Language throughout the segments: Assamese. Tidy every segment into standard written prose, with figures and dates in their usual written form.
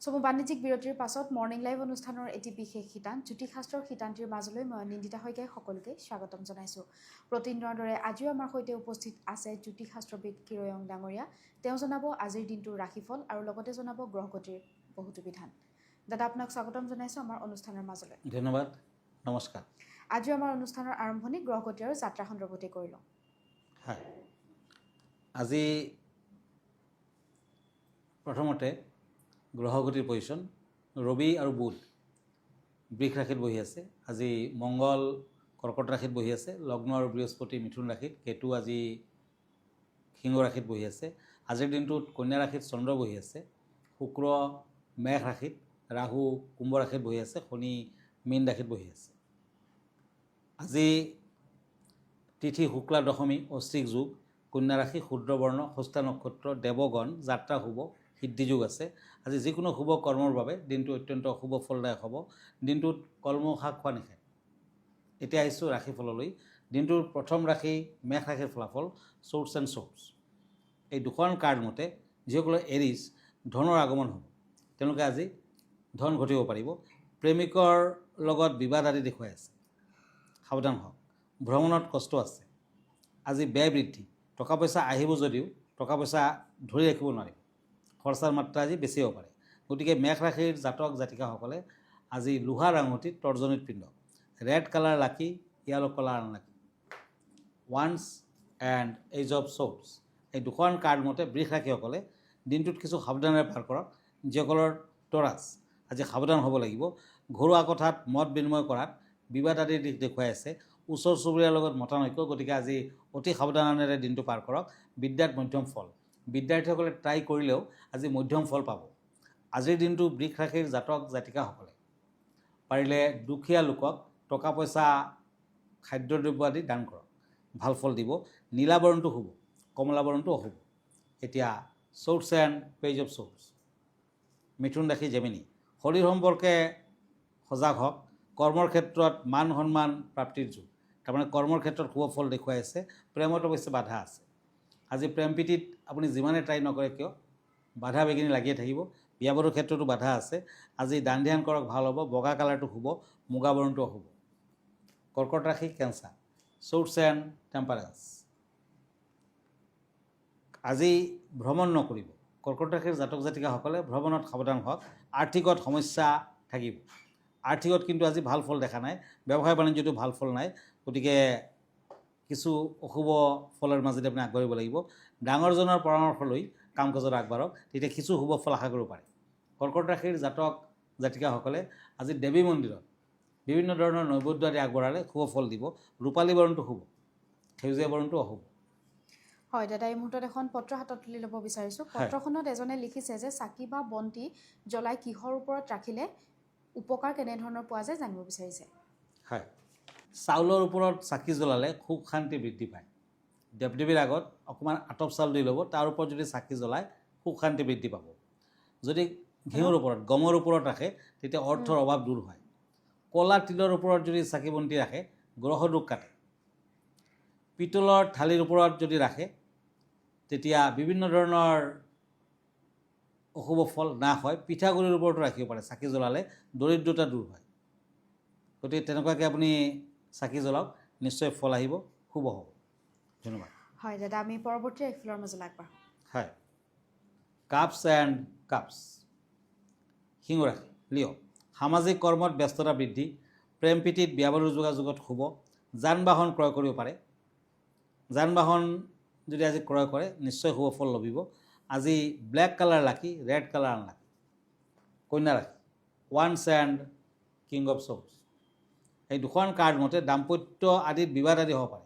চমু বাণিজ্যিক বিৰতিৰ পাছত মৰ্নিং লাইভ অনুষ্ঠানৰ এটি বিশেষ শিতান জ্যোতিষশাস্ত্ৰৰ শিতান্তিৰ মাজলৈ মই নিন্দিতা শইকীয়াই সকলোকে স্বাগতম জনাইছোঁ। প্ৰতিদিনৰ দৰে আজিও আমাৰ সৈতে উপস্থিত আছে জ্যোতিষশাস্ত্ৰবিদ কিৰয়ং ডাঙৰীয়া। তেওঁ জনাব আজিৰ দিনটোৰ ৰাশিফল আৰু লগতে জনাব গ্ৰহগতিৰ বহুতো বিধান। দাদা, আপোনাক স্বাগতম জনাইছোঁ আমাৰ অনুষ্ঠানৰ মাজলৈ। ধন্যবাদ, নমস্কাৰ। আজিও আমাৰ অনুষ্ঠানৰ আৰম্ভণি গ্ৰহগতি আৰু যাত্ৰা সন্দৰ্ভতে কৰি লওঁ। হয়, আজি প্ৰথমতে গ্ৰহগতিৰ পজিশ্যন ৰবি আৰু বুধ বৃষ ৰাশিত বহি আছে। আজি মংগল কৰ্কট ৰাশিত বহি আছে। লগ্ন আৰু বৃহস্পতি মিথুন ৰাশিত, কেতু আজি সিংহ ৰাশিত বহি আছে। আজিৰ দিনটোত কন্যা ৰাশিত চন্দ্ৰ বহি আছে। শুক্ৰ মেষ ৰাশিত, ৰাহু কুম্ভ ৰাশিত বহি আছে। শনি মীন ৰাশিত বহি আছে। আজি তিথি শুক্লা দশমী, অশ্বিক যোগ, কন্যা ৰাশি, শুদ্ৰবৰ্ণ, হস্তা নক্ষত্ৰ, দেৱগণ, যাত্ৰা শুভ, সিদ্ধিযোগ আছে। আজি যিকোনো শুভ কৰ্মৰ বাবে দিনটো অত্যন্ত শুভ ফলদায়ক হ'ব। দিনটোত কলমৌ শাক খোৱা নিষেধ। এতিয়া আহিছোঁ ৰাশিফললৈ। দিনটোৰ প্ৰথম ৰাশি মেষ ৰাশিৰ ফলাফল চ'ৰ্টছ এণ্ড শ্বৰ্টছ। এই দুখন কাৰ্ড মতে যিসকলৰ এৰিছ ধনৰ আগমন হ'ব, তেওঁলোকে আজি ধন ঘটিব পাৰিব। প্ৰেমিকৰ লগত বিবাদ আদি দেখুৱাই আছে, সাৱধান হওক। ভ্ৰমণত কষ্ট আছে। আজি ব্যয় বৃদ্ধি। টকা পইচা আহিব যদিও টকা পইচা ধৰি ৰাখিব নোৱাৰিব। খৰচাৰ মাত্ৰা আজি বেছি হ'ব পাৰে। গতিকে মেষ ৰাশিৰ জাতক জাতিকাসকলে আজি লোহাৰ আঙুঠিত তৰ্জনীত পিন্ধ, red colour lucky, yellow colour unlucky, ওৱান্স এণ্ড এইজ অফ শ্বৰ্টছ। এই দুখন কাৰ্ড মতে বৃষ ৰাশিসকলে দিনটোত কিছু সাৱধানেৰে পাৰ কৰক। যিসকলৰ টৰাছ, আজি সাৱধান হ'ব লাগিব। ঘৰুৱা কথাত মত বিনিময় কৰাত বিবাদ আদিৰ দিশ দেখুৱাই আছে। ওচৰ চুবুৰীয়াৰ লগত মতানৈক্য, গতিকে আজি অতি সাৱধানেৰে দিনটো পাৰ কৰক। বিদ্যাত মধ্যম ফল। বিদ্যাৰ্থীসকলে ট্ৰাই কৰিলেও আজি মধ্যম ফল পাব। আজিৰ দিনটো বৃষ ৰাশিৰ জাতক জাতিকাসকলে পাৰিলে দুখীয়া লোকক টকা পইচা, খাদ্যদ্ৰব্য আদি দান কৰক, ভাল ফল দিব। নীলাবৰণটো শুভ, কমলাবৰণটো অশুভ। এতিয়া swords and page of swords. মিথুন ৰাশি জেমিনি। শৰীৰ সম্পৰ্কে সজাগ হওক। কৰ্মৰ ক্ষেত্ৰত মান সন্মান প্ৰাপ্তিৰ যুগ। তাৰমানে কৰ্মৰ ক্ষেত্ৰত শুভ ফল দেখুৱাই আছে। প্ৰেমত অৱশ্যে বাধা আছে। আজি প্ৰেম প্ৰীতিত আপুনি যিমানে ট্ৰাই নকৰে কিয় বাধা বিঘিনি লাগিয়ে থাকিব। বিয়া বাৰুৰ ক্ষেত্ৰতো বাধা আছে। আজি দান ধ্যান কৰক, ভাল হ'ব। বগা কালাৰটো শুভ, মুগা বৰণটো অশুভ। কৰ্কট ৰাশি কেঞ্চাৰ। Shorts and টেম্পাৰেঞ্চ। আজি ভ্ৰমণ নকৰিব। কৰ্কট ৰাশিৰ জাতক জাতিকাসকলে ভ্ৰমণত সাৱধান হওক। আৰ্থিকত সমস্যা থাকিব। আৰ্থিকত কিন্তু আজি ভাল ফল দেখা নাই। ব্যৱসায় বাণিজ্যটো ভাল ফল নাই। গতিকে কিছু অশুভ ফলৰ মাজেদি আপুনি আগবাঢ়িব লাগিব। ডাঙৰজনৰ পৰামৰ্শ লৈ কাম কাজত আগবাঢ়ক, তেতিয়া কিছু শুভ ফল আশা কৰিব পাৰে। কৰ্কট ৰাশিৰ জাতক জাতিকাসকলে আজি দেৱী মন্দিৰত বিভিন্ন ধৰণৰ নৈবেদ্য আদি আগবঢ়ালে শুভ ফল দিব। ৰূপালী বৰণটো শুভ, সেউজীয়া বৰণটো অশুভ। হয় দাদা, এই মুহূৰ্তত এখন পত্ৰ হাতত তুলি ল'ব বিচাৰিছোঁ। পত্ৰখনত এজনে লিখিছে যে চাকি বা বন্তি জ্বলাই কিহৰ ওপৰত ৰাখিলে উপকাৰ কেনেধৰণৰ পোৱা যায় জানিব বিচাৰিছে। হয়, চাউলৰ ওপৰত চাকি জ্বলালে সুখ শান্তি বৃদ্ধি পায়। দেৱদেৱীৰ আগত অকণমান আতপ চাউল দি ল'ব, তাৰ ওপৰত যদি চাকি জ্বলায় সুখ শান্তি বৃদ্ধি পাব। যদি ঘিউৰ ওপৰত, গমৰ ওপৰত ৰাখে তেতিয়া অৰ্থৰ অভাৱ দূৰ হয়। কলা তিলৰ ওপৰত যদি চাকি বন্তি ৰাখে গ্ৰহ দুখ কাটে। পিতলৰ থালিৰ ওপৰত যদি ৰাখে তেতিয়া বিভিন্ন ধৰণৰ অশুভ ফল নাশ হয়। পিঠাগুড়িৰ ওপৰতো ৰাখিব পাৰে চাকি জ্বলালে, দৰিদ্ৰতা দূৰ হয়। গতিকে তেনেকুৱাকৈ আপুনি চাকি জ্বলাওক, নিশ্চয় ফল আহিব, শুভ হ'ব। ধন্যবাদ। হয় দাদা, আমি পৰৱৰ্তী ৰাশিফলৰ মাজলৈ আগবাঢ়োঁ। হয়, কাপছ এণ্ড কাপছ। সিংহ ৰাশি লিঅ'। সামাজিক কৰ্মত ব্যস্ততা বৃদ্ধি। প্ৰেম প্ৰীতিত বিয়া বাৰুৰ যোগাযোগত শুভ। যান বাহন ক্ৰয় কৰিব পাৰে। যান বাহন যদি আজি ক্ৰয় কৰে নিশ্চয় শুভ ফল লভিব। আজি ব্লেক কালাৰ লাকি, ৰেড কালাৰ আনলাকি। কন্যা ৰাশি once and king of swords. এই দুখন কাৰ্ড মতে দাম্পত্য আদিত বিবাদ আদি হ'ব পাৰে।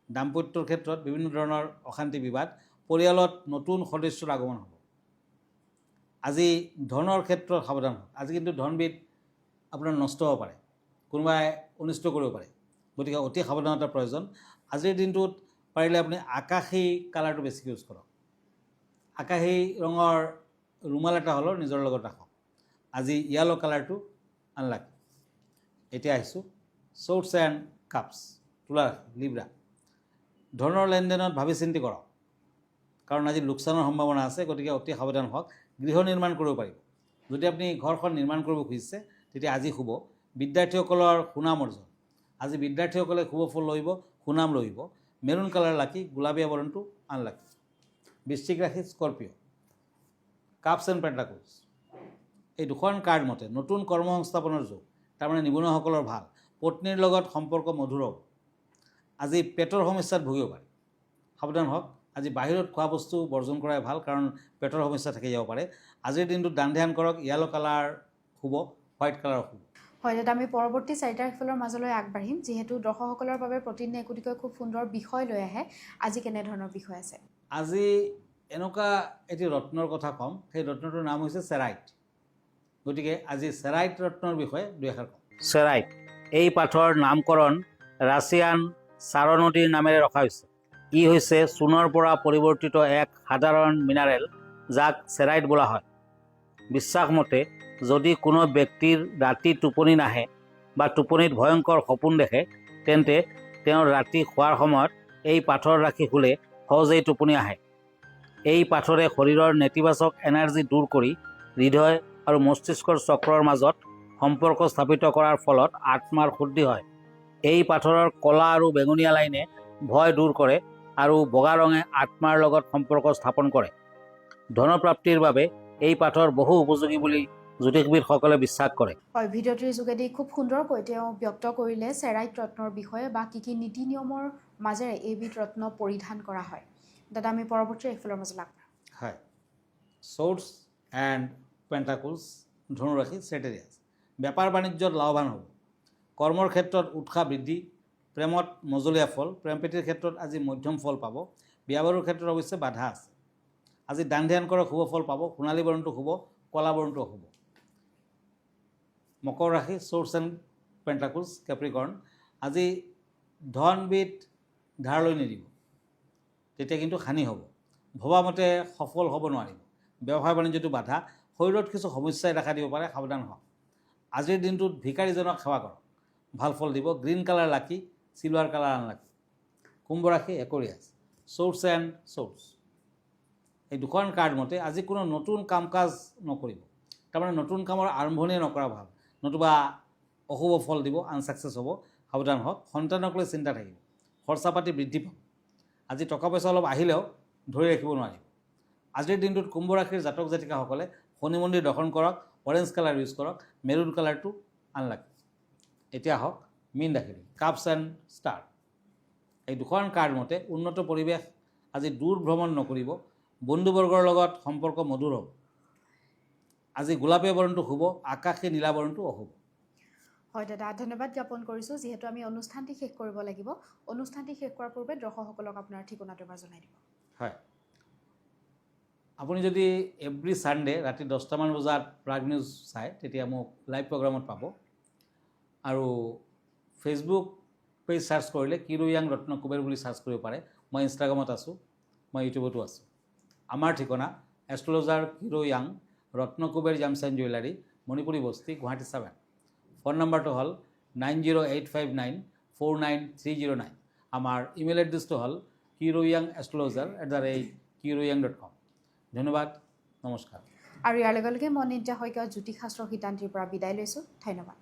দাম্পত্যৰ ক্ষেত্ৰত বিভিন্ন ধৰণৰ অশান্তি বিবাদ। পৰিয়ালত নতুন সদস্যৰ আগমন হ'ব। আজি ধনৰ ক্ষেত্ৰত সাৱধান হওক। আজি কিন্তু ধনবিধ আপোনাৰ নষ্ট হ'ব পাৰে, কোনোবাই অনিষ্ট কৰিব পাৰে। গতিকে অতি সাৱধানতাৰ প্ৰয়োজন। আজিৰ দিনটোত পাৰিলে আপুনি আকাশী কালাৰটো বেছিকৈ ইউজ কৰক। আকাশী ৰঙৰ ৰুমাল এটা হ'লেও নিজৰ লগত ৰাখক। আজি য়েলো কালাৰটো আনলাকি। এতিয়া আহিছোঁ শ্বৰ্টছ এণ্ড কাপছ। তুলা ৰাশি লিব্ৰা। ধনৰ লেনদেনত ভাবি চিন্তি কৰক, কাৰণ আজি লোকচানৰ সম্ভাৱনা আছে। গতিকে অতি সাৱধান হওক। গৃহ নিৰ্মাণ কৰিব পাৰিব। যদি আপুনি ঘৰখন নিৰ্মাণ কৰিব খুজিছে তেতিয়া আজি শুব। বিদ্যাৰ্থীসকলৰ সুনাম অৰ্জন, আজি বিদ্যাৰ্থীসকলে শুভ ফল লহিব, সুনাম লহিব। মেৰুণ কালাৰ লাকি, গোলাপীয়া বৰণটো আনলাকি। বৃশ্চিক ৰাশি স্কৰপিঅ', কাপছ এণ্ড পেণ্টাকলছ। এই দুখন কাৰ্ড মতে নতুন কৰ্ম সংস্থাপনৰ যোগ, তাৰমানে নিবনুৱাসকলৰ ভাল। পত্নীৰ লগত সম্পৰ্ক মধুৰ হ'ব। আজি পেটৰ সমস্যাত ভুগিব পাৰে, সাৱধান হওক। আজি বাহিৰত খোৱা বস্তু বৰ্জন কৰাই ভাল, কাৰণ পেটৰ সমস্যা থাকি যাব পাৰে। আজিৰ দিনটোত দান ধ্যান কৰক, য়েলো কালাৰ শুব, হোৱাইট কালাৰ শুব। হয় দাদা, আমি পৰৱৰ্তী 4টা ৰাশিফলৰ মাজলৈ আগবাঢ়িম। যিহেতু দৰ্শকসকলৰ বাবে প্ৰতিদিনে একোটিকৈ খুব সুন্দৰ বিষয় লৈ আহে, আজি কেনেধৰণৰ বিষয় আছে? আজি এনেকুৱা এটি ৰত্নৰ কথা ক'ম, সেই ৰত্নটোৰ নাম হৈছে চেৰাইট। গতিকে আজি চেৰাইট ৰত্নৰ বিষয়ে দুই এষাৰ ক'ম। চেৰাইট এই পাথৰ নামকৰণ ৰাছিয়ান চাৰ নদীৰ নামেৰে ৰখা হৈছে। ই হৈছে চূণৰ পৰা পৰিৱৰ্তিত এক সাধাৰণ মিনাৰেল, যাক চেৰাইট বোলা হয়। বিশ্বাস মতে যদি কোনো ব্যক্তিৰ ৰাতি টোপনি নাহে বা টোপনিত ভয়ংকৰ সপোন দেখে, তেন্তে তেওঁৰ ৰাতি শোৱাৰ সময়ত এই পাথৰ ৰাখি শুলে সহজেই টোপনি আহে। এই পাথৰে শৰীৰৰ নেতিবাচক এনাৰ্জি দূৰ কৰি হৃদয় আৰু মস্তিষ্কৰ চক্ৰৰ মাজত সম্পৰ্ক স্থাপিত কৰাৰ ফলত আত্মাৰ শুদ্ধি হয়। এই পাথৰৰ কলা আৰু বেঙুনীয়া লাইনে ভয় দূৰ কৰে আৰু বগা ৰঙে আত্মাৰ লগত সম্পৰ্ক স্থাপন কৰে। ধনপ্ৰাপ্তিৰ বাবে এই পাথৰ বহু উপযোগী বুলি জ্যোতিষবিদসকলে বিশ্বাস কৰে। হয়, ভিডিঅ'টিৰ যোগেদি খুব সুন্দৰকৈ তেওঁ ব্যক্ত কৰিলে চেৰাইট ৰত্নৰ বিষয়ে বা কি কি নীতি নিয়মৰ মাজেৰে এইবিধ ৰত্ন পৰিধান কৰা হয়। দাদা, আমি পৰৱৰ্তী ৰাশিফলৰ মাজলৈ আগবাঢ়িম। হয়, ছৰ্ডছ এণ্ড পেণ্টাকলছ, ধনুৰাশি চেটেৰিয়াছ। বেপাৰ বাণিজ্যত লাভৱান হ'ব। কৰ্মৰ ক্ষেত্ৰত উৎসাহ বৃদ্ধি, প্ৰেমত মজলীয়া ফল। প্ৰেম প্ৰীতিৰ ক্ষেত্ৰত আজি মধ্যম ফল পাব। বিয়া বাৰুৰ ক্ষেত্ৰত অৱশ্যে বাধা আছে। আজি দান ধ্যান কৰক, শুভ ফল পাব। সোণালী বৰণটো শুভ, কলা বৰণটো শুভ। মকৰ ৰাশি ছৰ্ডছ এণ্ড পেণ্টাকলছ, কেপ্ৰিকৰ্ণ। আজি ধনবিধ ধাৰলৈ নিদিব, তেতিয়া কিন্তু হানি হ'ব। ভবামতে সফল হ'ব নোৱাৰিব। ব্যৱসায় বাণিজ্যটো বাধা। শৰীৰত কিছু সমস্যাই দেখা দিব পাৰে, সাৱধান হওক। আজিৰ দিনটোত ভিকাৰীজনক সেৱা কৰক, ভাল ফল দিব। গ্ৰীণ কালাৰ লাকি, চিলভাৰ কালাৰ আনলাকি। কুম্ভ ৰাশি একৰিয়াছ, ছৰ্ডছ এণ্ড ছৰ্ডছ। এই দুখন কাৰ্ড মতে আজি কোনো নতুন কাম কাজ নকৰিব, তাৰমানে নতুন কামৰ আৰম্ভণিয়ে নকৰা ভাল, নতুবা অশুভ ফল দিব, আনচাকচেছ হ'ব। সাৱধান হওক। সন্তানক লৈ চিন্তা থাকিব। খৰচা পাতি বৃদ্ধি পাব। আজি টকা পইচা অলপ আহিলেও ধৰি ৰাখিব নোৱাৰিব। আজিৰ দিনটোত কুম্ভ ৰাশিৰ জাতক জাতিকাসকলে শনি মন্দিৰ দৰ্শন কৰক, অৰেঞ্জ কালাৰ ইউজ কৰক, মেৰুণ কালাৰটো আনলাকি। এতিয়া হওক মীন ৰাশি, কাপছ এণ্ড ষ্টাৰ। এই দুখন কাৰ্ড মতে উন্নত পৰিৱেশ, আজি দূৰ ভ্ৰমণ নকৰিব। বন্ধুবৰ্গৰ লগত সম্পৰ্ক মধুৰ হ'ব। আজি গোলাপীয়া বৰণটো শুভ, আকাশী নীলা বৰণটো অশুভ। হয় দাদা, ধন্যবাদ জ্ঞাপন কৰিছোঁ। যিহেতু আমি অনুষ্ঠানটি শেষ কৰিব লাগিব, অনুষ্ঠানটি শেষ কৰাৰ পূৰ্বে দৰ্শকসকলক আপোনাৰ ঠিকনাটো এবাৰ জনাই দিব। হয়, আপুনি যদি এভৰি ছানডে ৰাতি 10টামান বজাত প্ৰাগ নিউজ চায়, তেতিয়া মোক লাইভ প্ৰগ্ৰামত পাব। আৰু ফেচবুক পেজ চাৰ্চ কৰিলে কিৰো য়াং ৰত্ন কুবেৰ বুলি চাৰ্চ কৰিব পাৰে। মই ইনষ্টাগ্ৰামত আছোঁ, মই ইউটিউবতো আছোঁ। আমাৰ ঠিকনা এষ্ট্ৰলজাৰ কিৰো য়াং, Ratna Kuber gems and jewellery, Manipuri Basti, Guwahati 7। Phone নম্বৰটো হ'ল 9085949309। আমাৰ ইমেইল এড্ৰেছটো হ'ল kiroyangastrologer@kiroyang.com। ধন্যবাদ, নমস্কাৰ। আৰু ইয়াৰ লগে লগে মই নিত্য শইকীয়া জ্যোতিষশাস্ত্ৰ শিতান্তিৰ পৰা বিদায় লৈছোঁ। ধন্যবাদ।